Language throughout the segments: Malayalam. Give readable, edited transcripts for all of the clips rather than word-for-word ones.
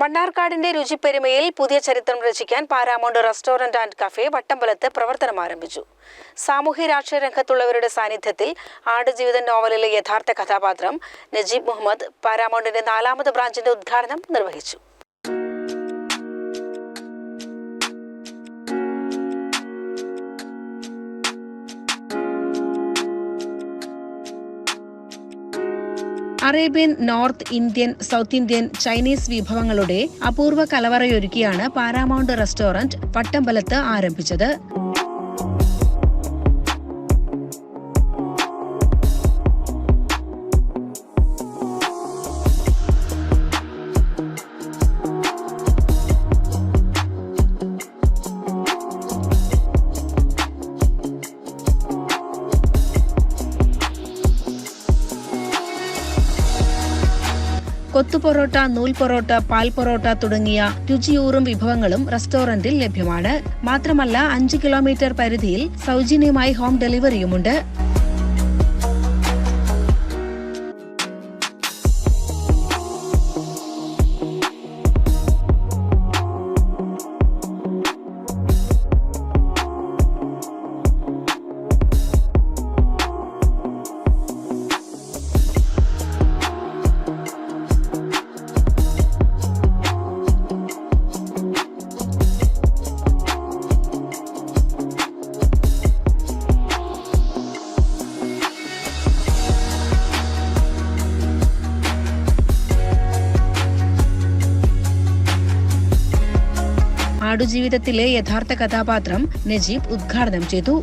മണ്ണാർക്കാടിന്റെ രുചിപ്പെരുമയിൽ പുതിയ ചരിത്രം രചിക്കാൻ പാരാമൗണ്ട് റെസ്റ്റോറന്റ് ആൻഡ് കഫേ വട്ടമ്പലത്ത് പ്രവർത്തനം ആരംഭിച്ചു. സാമൂഹ്യ രാഷ്ട്രീയ രംഗത്തുള്ളവരുടെ സാന്നിധ്യത്തിൽ ആടുജീവിതം നോവലിലെ യഥാർത്ഥ കഥാപാത്രം നജീബ് മുഹമ്മദ് പാരാമൗണ്ടിന്റെ 4ാമത് ബ്രാഞ്ചിന്റെ ഉദ്ഘാടനം നിർവഹിച്ചു. Arabian, north Indian, south Indian, Chinese വിഭവങ്ങളുടെ അപൂർവ കലവറയൊരുക്കിയാണ് പാരാമൗണ്ട് റെസ്റ്റോറന്റ് വട്ടമ്പലത്ത് ആരംഭിച്ചത്. കൊത്തുപൊറോട്ട, നൂൽ പൊറോട്ട, പാൽ പൊറോട്ട തുടങ്ങിയ രുചിയൂറും വിഭവങ്ങളും റെസ്റ്റോറന്റിൽ ലഭ്യമാണ്. മാത്രമല്ല 5 കിലോമീറ്റർ പരിധിയിൽ സൗജന്യമായി ഹോം ഡെലിവറിയുമുണ്ട്. ആടുജീവിതത്തിലെ യഥാർത്ഥ കഥാപാത്രം നജീബ് ഉദ്ഘാടനം ചെയ്തു.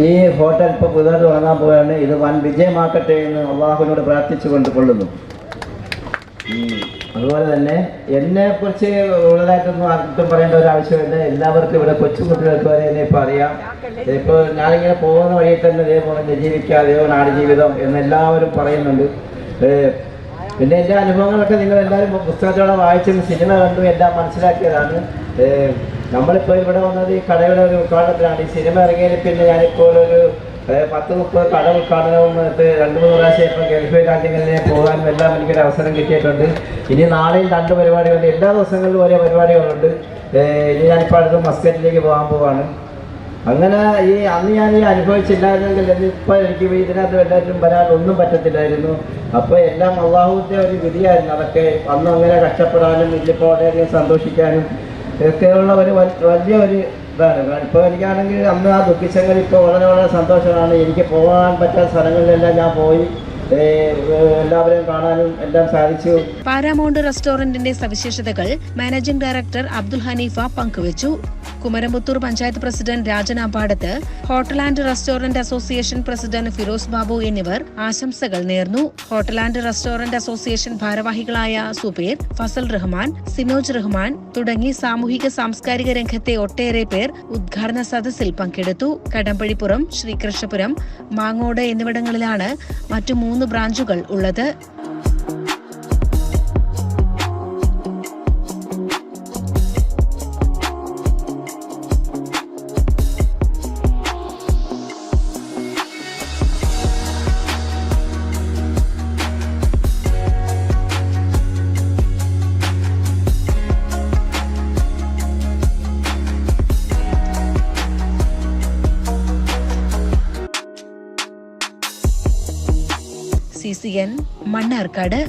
ഈ ഹോട്ടൽ ഇപ്പോൾ പുതുതായിട്ട് തുടങ്ങാൻ പോവുകയാണ്. ഇത് വൻ വിജയമാക്കട്ടെ എന്ന് അള്ളാഹുവിനോട് പ്രാർത്ഥിച്ചു കൊള്ളുന്നു. അതുപോലെ തന്നെ എന്നെക്കുറിച്ച് കൂടുതലായിട്ടൊന്നും അർത്ഥം പറയേണ്ട ഒരു ആവശ്യമില്ല. എല്ലാവർക്കും ഇവിടെ കൊച്ചുകുട്ടികൾക്ക് വരെ എന്നെ ഇപ്പോൾ അറിയാം. ഇപ്പോൾ ഞാനിങ്ങനെ പോകുന്ന വഴിയിൽ തന്നെ ഇതേപോലെ ജീവിക്കുക, അതേപോലെ ആടുജീവിതം എന്നെല്ലാവരും പറയുന്നുണ്ട്. പിന്നെ എൻ്റെ അനുഭവങ്ങളൊക്കെ നിങ്ങളെല്ലാവരും പുസ്തകത്തോടെ വായിച്ചും സിനിമ കണ്ടും എല്ലാം മനസ്സിലാക്കിയതാണ്. നമ്മളിപ്പോൾ ഇവിടെ വന്നത് ഈ കടയുടെ ഒരു ഉദ്ഘാടനത്തിലാണ്. ഈ സിനിമ ഇറങ്ങിയതിൽ പിന്നെ ഞാനിപ്പോൾ ഒരു 10-30 കട ഉദ്ഘാടനവും 2-3 പ്രാവശ്യം ഇപ്പോൾ ഗൾഫ് രാജ്യങ്ങളിലെ പോകാനും എല്ലാം എനിക്കൊരു അവസരം കിട്ടിയിട്ടുണ്ട്. ഇനി നാളെയും 2 പരിപാടികളുണ്ട്. എല്ലാ ദിവസങ്ങളിലും ഓരോ പരിപാടികളുണ്ട്. ഇനി ഞാനിപ്പോൾ അടുത്ത് മസ്കറ്റിലേക്ക് പോകാൻ പോവാണ്. അങ്ങനെ അന്ന് ഞാൻ അനുഭവിച്ചില്ലായിരുന്നെങ്കിൽ ഇപ്പോൾ എനിക്ക് ഇതിനകത്ത് എല്ലാവരും വരാൻ ഒന്നും പറ്റത്തില്ലായിരുന്നു. അപ്പോൾ എല്ലാം അള്ളാഹുവിൻ്റെ ഒരു വിധിയായിരുന്നു. അതൊക്കെ അന്ന് അങ്ങനെ കഷ്ടപ്പെടാനും ഇതിലിപ്പോൾ വളരെയധികം സന്തോഷിക്കാനും ഇതൊക്കെയുള്ള ഒരു വലിയ ഒരു ഇതാണ്. ഇപ്പോൾ എനിക്കാണെങ്കിൽ അന്ന് ആ ദുഃഖിച്ചെങ്കിൽ ഇപ്പോൾ വളരെ വളരെ സന്തോഷമാണ്. എനിക്ക് പോകാൻ പറ്റാത്ത സ്ഥലങ്ങളിലെല്ലാം ഞാൻ പോയി എല്ലാവരെയും കാണാനും എല്ലാം സാധിച്ചു. പാരാമൗണ്ട് റെസ്റ്റോറന്റിന്റെ സവിശേഷതകൾ മാനേജിംഗ് ഡയറക്ടർ അബ്ദുൽ ഹനീഫ പങ്കുവച്ചു. Kumaramputhur panchayat president Rajan Ambadath, hotel and restaurant association president Firoz Babu എന്നിവർ ആശംസകൾ നേർന്നു. ഹോട്ടൽ ആൻഡ് റെസ്റ്റോറന്റ് അസോസിയേഷൻ ഭാരവാഹികളായ സുബൈർ, ഫസൽ റഹ്മാൻ, സിനോജ് റഹ്മാൻ തുടങ്ങി സാമൂഹിക സാംസ്കാരിക രംഗത്തെ ഒട്ടേറെ പേർ ഉദ്ഘാടന സദസ്സിൽ പങ്കെടുത്തു. കടമ്പഴിപ്പുറം, ശ്രീകൃഷ്ണപുരം, മാങ്ങോട് എന്നിവിടങ്ങളിലാണ് മറ്റു 3 ബ്രാഞ്ചുകൾ ഉള്ളത്. CCN മണ്ണാർക്കാട്.